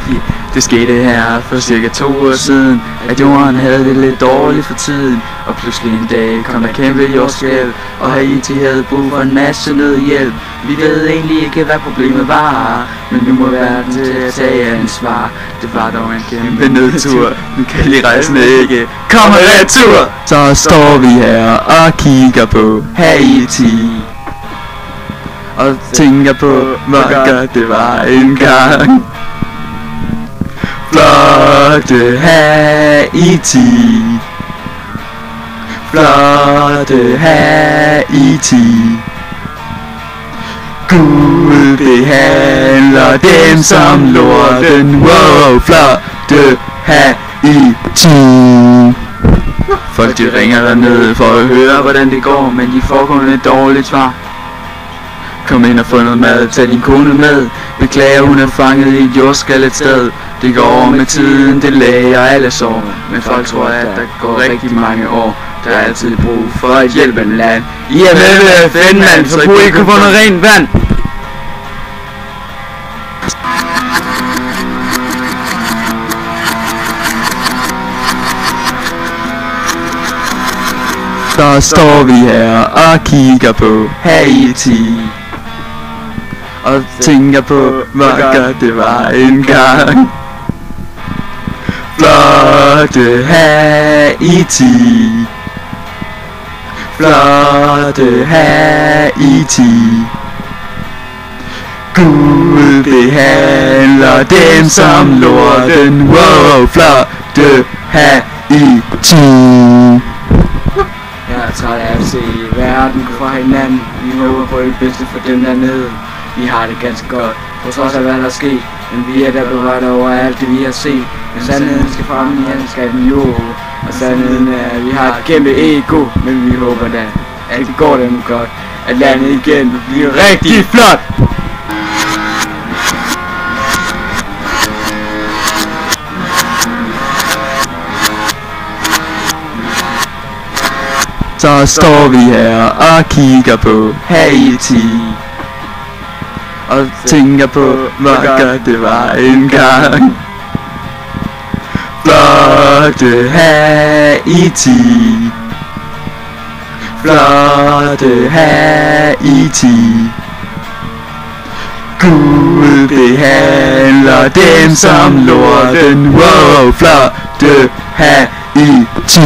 Haiti. Det skete her for cirka 2 år siden, at jorden havde det lidt dårligt for tiden. Og pludselig en dag kom der kæmpe jordskælv, og Haiti havde brug for en masse nødhjælp. Vi ved egentlig ikke, hvad problemet var, men nu må verden til at tage ansvar. Det var dog en kæmpe nedtur. Nu kan de rejsende ikke komme retur. Så står vi her og kigger på Haiti og tænker på, hvor godt det var engang. Flotte Haiti, flotte Haiti. Gud behandler dem som lorten. Wow, flotte Haiti. Folk de ringer dernede for at høre hvordan det går, men de får kun et dårligt svar. Kom ind og få noget mad, tag din kone med. Beklager hun er fanget i et jordskælv et sted. Det går over med tiden, det læger alle sår. Men folk tror at der går rigtig mange år. Der er altid brug for at hjælpe en land. I er med ved FN mand, så kunne I kunne få noget rent vand. Så står vi her og kigger på Haiti og tænker på, hvor godt det var engang. Flotte Haiti, flotte Haiti. Gud behandler dem som lorten. Wow, flotte Haiti. Jeg er træt af at se verden gå fra hinanden. Vi håber på det bedste for dem dernede. Vi har det ganske godt, på trods af hvad der er sket. Men vi er der berørt over alt det vi har set. Men sandheden skal frem i handskaben jo. Og sandheden er at vi har et kæmpe ego. Men vi håber da at det går dem godt, at landet igen vil blive rigtig flot. Så står vi her og kigger på Haiti og tænker på, hvor godt det var engang. Flotte Haiti, flotte Haiti. Gud behandler dem som lorten. Wow, flotte Haiti.